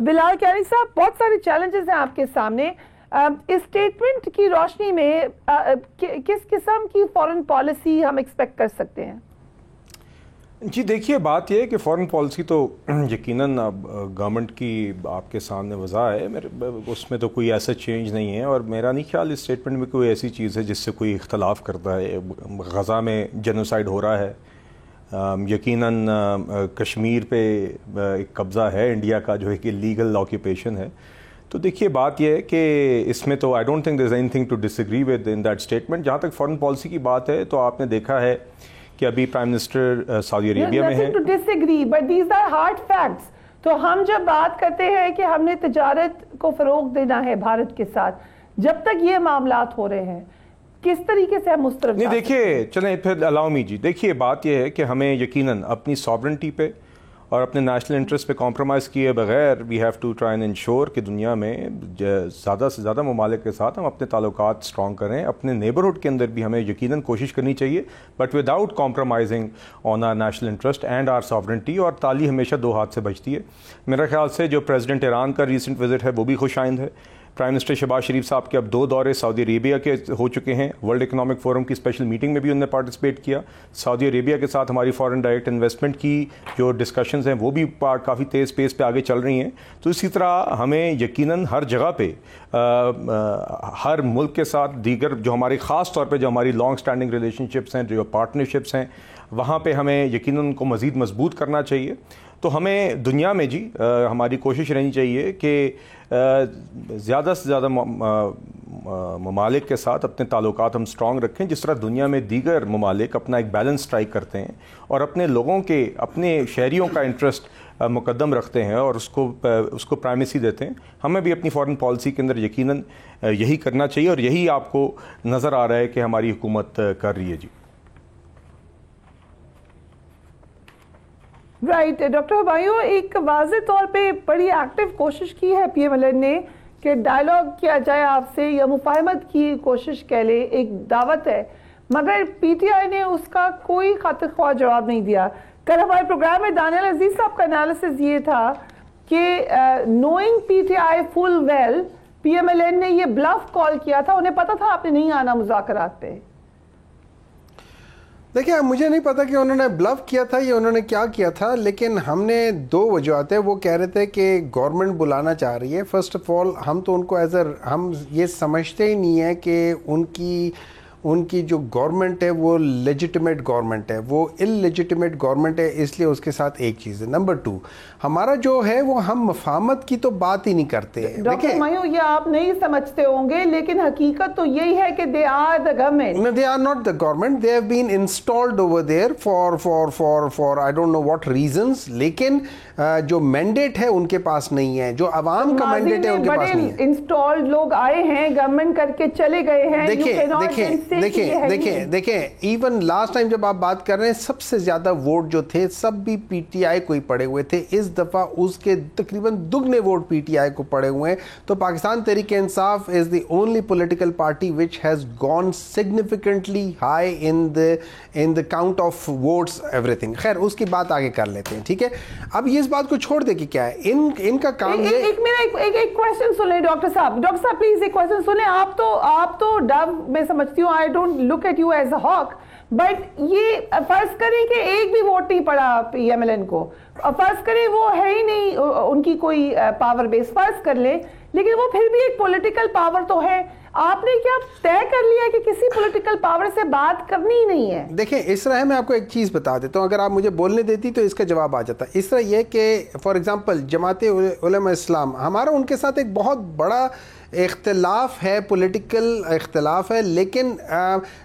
بلال کیانی صاحب، بہت سارے چیلنجز ہیں آپ کے سامنے. اس سٹیٹمنٹ کی روشنی میں کس قسم کی فورن پالیسی ہم ایکسپیکٹ کر سکتے ہیں؟ جی دیکھیے، بات یہ ہے کہ فورن پالیسی تو یقیناً گورنمنٹ کی آپ کے سامنے وضع ہے، اس میں تو کوئی ایسا چینج نہیں ہے، اور میرا نہیں خیال اس سٹیٹمنٹ میں کوئی ایسی چیز ہے جس سے کوئی اختلاف کرتا ہے. غزہ میں جینوسائیڈ ہو رہا ہے، یقیناً کشمیر پہ ایک قبضہ ہے انڈیا کا جو ایک لیگل آکیوپیشن ہے. تو دیکھیے بات یہ ہے کہ اس میں تو I don't think there is anything to disagree with in that statement. جہاں تک فارن پالیسی کی بات ہے تو آپ نے دیکھا ہے کہ ابھی پرائم منسٹر سعودی عربیہ میں ہیں. تو ہم جب بات کرتے ہیں کہ ہم نے تجارت کو فروغ دینا ہے بھارت کے ساتھ، جب تک یہ معاملات ہو رہے ہیں کس طریقے سے ہم مسترد نہیں دیکھیے، چلیں پھر الاؤ می جی، دیکھیے بات یہ ہے کہ ہمیں یقیناً اپنی ساورنٹی پہ اور اپنے نیشنل انٹرسٹ پہ کمپرومائز کیے بغیر we have to try and ensure کہ دنیا میں زیادہ سے زیادہ ممالک کے ساتھ ہم اپنے تعلقات اسٹرانگ کریں. اپنے نیبرہڈ کے اندر بھی ہمیں یقیناً کوشش کرنی چاہیے، but without compromising on our national interest and our sovereignty. اور تالی ہمیشہ دو ہاتھ سے بجتی ہے. میرا خیال سے جو پریزیڈنٹ ایران کا ریسنٹ وزٹ ہے وہ بھی خوش آئند ہے. پرائم منسٹر شہباز شریف صاحب کے اب 2 دورے سعودی عربیہ کے ہو چکے ہیں. ورلڈ اکنامک فورم کی اسپیشل میٹنگ میں بھی انہوں نے پارٹیسپیٹ کیا. سعودی عربیہ کے ساتھ ہماری فارن ڈائریکٹ انویسٹمنٹ کی جو ڈسکشنز ہیں وہ بھی کافی تیز پیس پہ آگے چل رہی ہیں. تو اسی طرح ہمیں یقیناً ہر جگہ پہ ہر ملک کے ساتھ دیگر جو ہماری خاص طور پہ جو ہماری لانگ سٹینڈنگ ریلیشن شپس ہیں، جو پارٹنرشپس ہیں، وہاں پہ ہمیں یقیناً ان کو مزید مضبوط کرنا چاہیے. تو ہمیں دنیا میں جی ہماری کوشش رہنی چاہیے کہ زیادہ سے زیادہ ممالک کے ساتھ اپنے تعلقات ہم سٹرانگ رکھیں، جس طرح دنیا میں دیگر ممالک اپنا ایک بیلنس اسٹرائک کرتے ہیں اور اپنے لوگوں کے، اپنے شہریوں کا انٹرسٹ مقدم رکھتے ہیں اور اس کو پرائمیسی دیتے ہیں. ہمیں بھی اپنی فارن پالیسی کے اندر یقیناً یہی کرنا چاہیے، اور یہی آپ کو نظر آ رہا ہے کہ ہماری حکومت کر رہی ہے. جی رائٹ ڈاکٹر ہمایوں، ایک واضح طور پہ بڑی ایکٹیو کوشش کی ہے پی ایم ایل این نے کہ ڈائیلاگ کیا جائے آپ سے، یا مفاہمت کی کوشش کہہ لے، ایک دعوت ہے، مگر پی ٹی آئی نے اس کا کوئی خاطر خواہ جواب نہیں دیا. کل ہمارے پروگرام میں دانیال عزیز صاحب کا انالیسز یہ تھا کہ knowing P T I full well P M L N نے یہ بلف کال کیا تھا، انہیں پتا تھا آپ نے نہیں آنا مذاکرات پہ. دیکھیں مجھے نہیں پتا کہ انہوں نے بلف کیا تھا یا انہوں نے کیا کیا تھا، لیکن ہم نے 2 وجوہات ہیں. وہ کہہ رہے تھے کہ گورنمنٹ بلانا چاہ رہی ہے. فرسٹ آف آل ہم تو ان کو ہم یہ سمجھتے ہی نہیں ہے کہ ان کی جو گورنمنٹ ہے وہ لیجیٹمیٹ گورنمنٹ ہے، وہ انلیجیٹمیٹ گورنمنٹ ہے. اس لیے اس کے ساتھ ایک چیز ہے. نمبر 2 ہمارا جو ہے وہ ہم مفاہمت کی تو بات ہی نہیں کرتے. ڈاکٹر ہمایوں، یہ آپ نہیں سمجھتے ہوں گے، لیکن حقیقت تو یہی ہے کہ they are the government. No, they are not the government. They have been installed over there for I don't know what reasons. لیکن جو مینڈیٹ ہے ان کے پاس نہیں ہے، جو عوام کا مینڈیٹ ہے ان کے پاس نہیں ہے. انسٹالڈ لوگ آئے ہیں، گورنمنٹ کر کے چلے گئے ہیں. دیکھیں ایون لاسٹ ٹائم جب آپ بات کر رہے ہیں سب سے زیادہ ووٹ جو تھے سب بھی پی ٹی آئی کو ہی پڑے ہوئے تھے. اس دفعہ اس کے تقریباً دگنے ووٹ پی ٹی آئی کو پڑے ہوئے ہیں. تو Pakistan Tehreek Insaf is the only political party which has gone significantly high in the count of votes everything. خیر اس کی بات آگے کر لیتے ہیں، ٹھیک ہے. اب یہ اس بات کو چھوڑ دے کہ کیا ہے ان کا کام. ایک کویسچن سن لیں ڈاکٹر صاحب پلیز ایک کویسچن سن لیں. آپ تو ڈب میں سمجھتی ہوں، I don't look at you as a hawk, but یہ فرض کریں کہ ایک بھی ووٹ نہیں پڑا پی ایم ایل این کو، فرض کریں وہ ہے ہی نہیں ان کی کوئی پاور بیس، فرض کر لیں، لیکن وہ پھر بھی ایک پولیٹیکل پاور تو ہے. آپ نے کیا طے کر لیا کہ کسی پولیٹیکل پاور سے بات کرنی ہی نہیں ہے؟ دیکھیں اس طرح میں آپ کو ایک چیز بتا دیتا ہوں، اگر آپ مجھے بولنے دیتی تو اس کا جواب آ جاتا. اس طرح یہ کہ فار ایگزامپل جماعت علماء اسلام، ہمارا ان کے ساتھ ایک بہت بڑا اختلاف ہے، پولیٹیکل اختلاف ہے، لیکن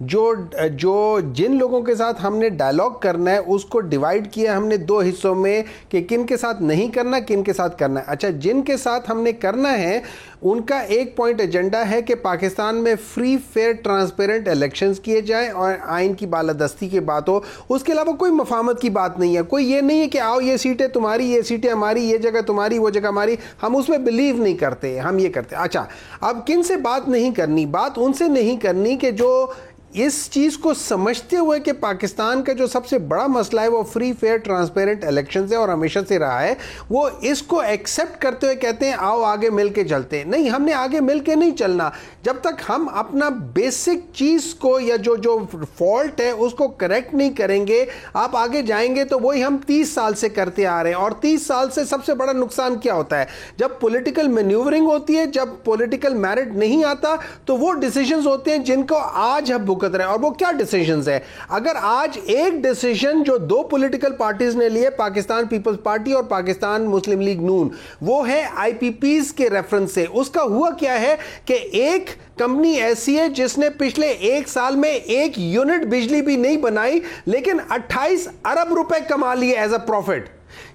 جو جن لوگوں کے ساتھ ہم نے ڈائلاگ کرنا ہے اس کو ڈیوائیڈ کیا ہم نے 2 حصوں میں کہ کن کے ساتھ نہیں کرنا، کن کے ساتھ کرنا ہے. اچھا، جن کے ساتھ ہم نے کرنا ہے ان کا ایک پوائنٹ ایجنڈا ہے کہ پاکستان میں فری فیئر ٹرانسپیرنٹ الیکشنز کیے جائیں اور آئین کی بالادستی کی بات ہو. اس کے علاوہ کوئی مفاہمت کی بات نہیں ہے. کوئی یہ نہیں ہے کہ آؤ یہ سیٹیں تمہاری، یہ سیٹیں ہماری، یہ جگہ تمہاری، وہ جگہ ہماری. ہم اس میں بلیو نہیں کرتے، ہم یہ کرتے. اچھا اب کن سے بات نہیں کرنی؟ بات ان سے نہیں کرنی کہ جو اس چیز کو سمجھتے ہوئے کہ پاکستان کا جو سب سے بڑا مسئلہ ہے وہ فری فیئر ٹرانسپیرنٹ الیکشن سے اور ہمیشہ سے رہا ہے, وہ اس کو ایکسیپٹ کرتے ہوئے کہتے ہیں آؤ آگے مل کے چلتے ہیں. نہیں, ہم نے آگے مل کے نہیں چلنا جب تک ہم اپنا بیسک چیز کو یا جو فالٹ ہے اس کو کریکٹ نہیں کریں گے. آپ آگے جائیں گے تو وہی ہم 30 سال سے کرتے آ رہے ہیں, اور 30 سال سے سب سے بڑا نقصان کیا ہوتا ہے؟ جب پولیٹیکل مینیورنگ ہوتی ہے, جب پولیٹیکل میرٹ نہیں آتا, تو وہ ڈیسیجنز ہوتے ہیں جن کو آج ہم بھگت رہے ہیں. اور وہ کیا ڈیسیجنز ہیں؟ اگر آج ایک ڈیسیجن جو دو پولیٹیکل پارٹیز نے لیے, پاکستان پیپلز پارٹی اور پاکستان مسلم لیگ نون, وہ ہے آئی پی پیز کے ریفرنس سے. اس کا ہوا کیا ہے کہ ایک کمپنی ایسی ہے جس نے پچھلے 1 سال میں 1 یونٹ بجلی بھی نہیں بنائی, لیکن 28 ارب روپے کما لیے ایز اے پروفٹ.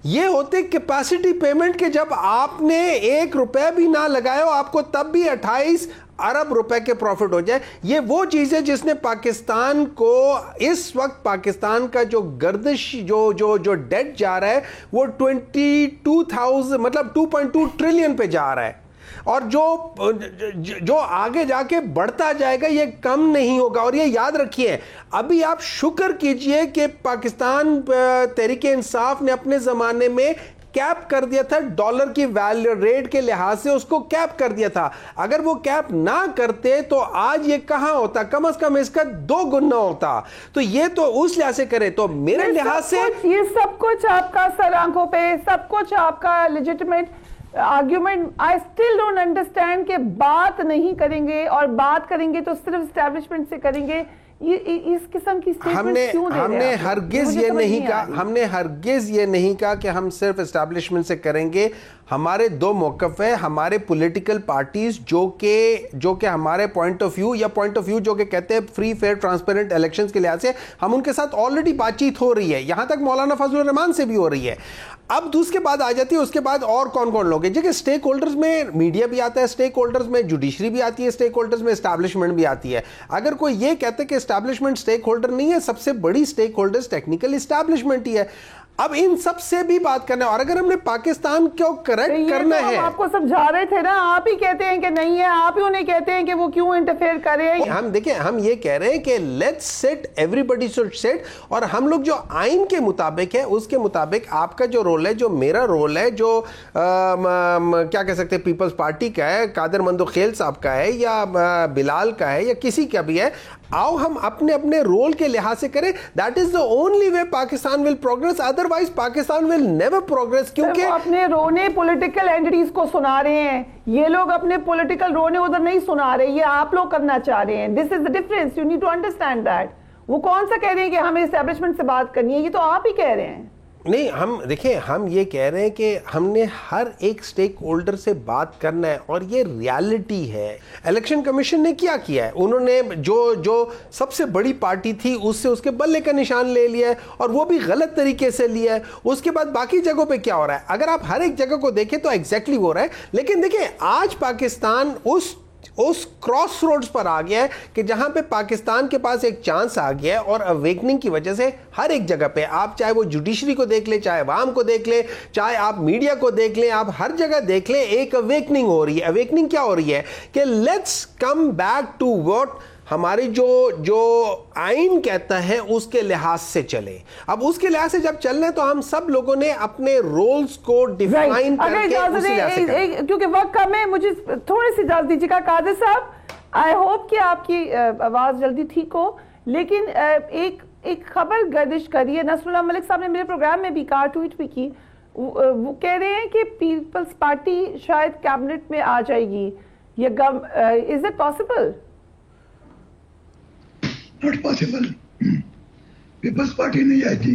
یہ ہوتے کیپیسٹی پیمنٹ کہ جب آپ نے 1 روپے بھی نہ لگایا آپ کو تب بھی 28 ارب روپے کے پروفٹ ہو جائے. یہ وہ چیز ہے جس نے پاکستان کو اس وقت پاکستان کا جو گردش جو ڈیٹ جا رہا ہے وہ 22,000 مطلب 2.2 ٹریلین پہ جا رہا ہے, اور جو آگے جا کے بڑھتا جائے گا یہ کم نہیں ہوگا. اور یہ یاد رکھیے, ابھی آپ شکر کیجئے کہ پاکستان تحریک انصاف نے اپنے زمانے میں کیپ کر دیا تھا, ڈالر کی ویلیو ریٹ کے لحاظ سے اس کو کیپ کر دیا تھا. اگر وہ کیپ نہ کرتے تو آج یہ کہاں ہوتا؟ کم از کم اس کا 2 گنا ہوتا. تو یہ تو اس لحاظ سے کرے تو میرے لحاظ سے یہ سب کچھ آپ کا سر آنکھوں پہ, سب کچھ آپ کا legitimate argument. I still don't understand کہ بات نہیں کریں گے, اور بات کریں گے تو صرف اسٹیبلشمنٹ سے کریں گے. اس قسم کی ہم نے ہرگز یہ نہیں کہا کہ ہم صرف اسٹیبلشمنٹ سے کریں گے. ہمارے 2 موقف ہے. ہمارے پولیٹیکل پارٹیز جو کہ ہمارے پوائنٹ آف ویو جو کہ کہتے ہیں فری فیئر ٹرانسپیرنٹ الیکشنز کے لحاظ سے, ہم ان کے ساتھ آلریڈی بات چیت ہو رہی ہے, یہاں تک مولانا فضل الرحمان سے بھی ہو رہی ہے. اب دوسرے بعد آ جاتی ہے, اس کے بعد اور کون لوگ ہیں. جیسے اسٹیک ہولڈرز میں میڈیا بھی آتا ہے, اسٹیک ہولڈرز میں جوڈیشری بھی آتی ہے, اسٹیک ہولڈرز میں اسٹیبلشمنٹ بھی آتی ہے. اگر کوئی یہ کہتے کہ اسٹیبلشمنٹ اسٹیک ہولڈر نہیں ہے, سب سے بڑی اسٹیک ہولڈرز ٹیکنیکل اسٹیبلشمنٹ ہی ہے. اب ان سب سے بھی بات کرنا ہے, اور اگر ہم نے پاکستان کو کریکٹ کرنا ہے, آپ کو سمجھا رہے تھے نا, آپ ہی کہتے ہیں کہ نہیں ہے, آپ ہی انہیں کہتے ہیں کہ وہ کیوں انٹرفیئر کر رہے ہیں. ہم دیکھیں, ہم یہ کہہ رہے ہیں کہ لیٹس سٹ, ایوری بڈی شوڈ سٹ, اور ہم لوگ جو آئین کے مطابق ہے اس کے مطابق آپ کا جو رول ہے, جو میرا رول ہے, جو کیا کہہ سکتے ہیں پیپلز پارٹی کا ہے, قادر مندوخیل صاحب کا ہے, یا بلال کا ہے, یا کسی کا بھی ہے, آؤ ہم اپنے رول کے لحاظ سے کریں. That is the only way Pakistan will progress, otherwise Pakistan will never progress. کیونکہ اپنے رونے پولیٹیکل اینٹیز کو سنا رہے ہیں, یہ لوگ اپنے پولیٹیکل رونے ادھر نہیں سنا رہے, یہ آپ لوگ کرنا چاہ رہے ہیں. This is the difference, you need to understand that. وہ کون سا کہہ رہے ہیں کہ ہمیں اسٹیبلشمنٹ سے بات کرنی ہے, یہ تو آپ ہی کہہ رہے ہیں. نہیں, ہم دیکھیں, ہم یہ کہہ رہے ہیں کہ ہم نے ہر ایک سٹیک ہولڈر سے بات کرنا ہے, اور یہ ریالٹی ہے. الیکشن کمیشن نے کیا ہے, انہوں نے جو سب سے بڑی پارٹی تھی اس سے اس کے بلے کا نشان لے لیا ہے, اور وہ بھی غلط طریقے سے لیا ہے. اس کے بعد باقی جگہوں پہ کیا ہو رہا ہے, اگر آپ ہر ایک جگہ کو دیکھیں تو ایگزیکٹلی ہو رہا ہے. لیکن دیکھیں, آج پاکستان اس کراس روڈز پر آ گیا ہے کہ جہاں پہ پاکستان کے پاس ایک چانس آ گیا ہے, اور اویکننگ کی وجہ سے ہر ایک جگہ پہ, آپ چاہے وہ جوڈیشری کو دیکھ لیں, چاہے عوام کو دیکھ لیں, چاہے آپ میڈیا کو دیکھ لیں, آپ ہر جگہ دیکھ لیں, ایک اویکننگ ہو رہی ہے. اویکننگ کیا ہو رہی ہے کہ let's come back to what ہماری جو آئین کہتا ہے اس کے لحاظ سے چلے. اب اس کے لحاظ سے جب چلنا ہے تو ہم سب لوگوں نے اپنے رولز کو ڈیفائن کر کے اسی لحاظ سے کرنا. کیونکہ وقت کم ہے, مجھے تھوڑی سی اجازت دیجیے گا. قادر صاحب, آئی ہوپ کہ آپ کی آواز جلدی ٹھیک ہو, لیکن ایک خبر گردش کری ہے. نصر اللہ ملک صاحب نے میرے پروگرام میں بھی کہا, ٹویٹ بھی کی, وہ کہہ رہے ہیں کہ پیپلز پارٹی شاید کیبنٹ میں آ جائے گی. Is it possible? Not possible. Peoples Party نہیں آئی تھی.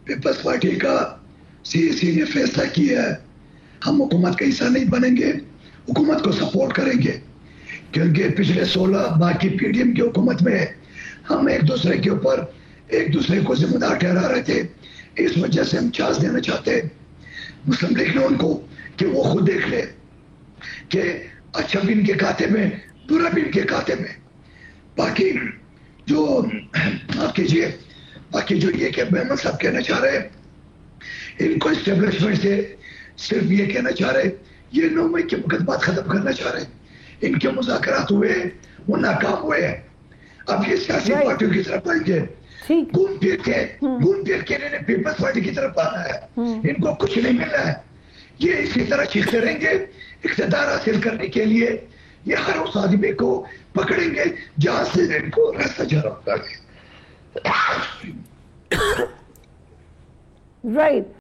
پیپلز پارٹی کا CAC نے فیصلہ کیا ہے, ہم حکومت کا حصہ نہیں بنیں گے, حکومت کو سپورٹ کریں گے, کیونکہ پچھلے 16 باقی PDM کی حکومت میں ہم ایک دوسرے کے اوپر ایک دوسرے کو ذمہ دار ٹھہرا رہے تھے. اس وجہ سے ہم چانس دینا چاہتے ہیں مسلم لیگ نے ان کو کہ وہ خود دیکھ لے کہ اچھا بھی ان کے کھاتے میں, برا بھی ان کے کھاتے میں. باقی جو آپ کیجئے, باقی جو یہ کہ محمد صاحب کہنا چاہ رہے ہیں, ان کو اسٹیبلشمنٹ سے صرف یہ کہنا چاہ رہے, یہ 9 مئی کے مقدمات ختم کرنا چاہ رہے ہیں. ان کے مذاکرات ہوئے, وہ ناکام ہوئے ہیں. اب یہ سیاسی پارٹیوں کی طرف آئیں گے, ٹھیک, گھوم پھر کے انہوں نے پیپلز پارٹی کی طرف آنا ہے, ان کو کچھ نہیں مل رہا ہے, یہ اسی طرح چیختے رہیں گے اقتدار حاصل کرنے کے لیے. یہ ہر اس آدمی کو پکڑیں گے جہاں سے ان کو راستہ جا رہا ہوگا. رائٹ.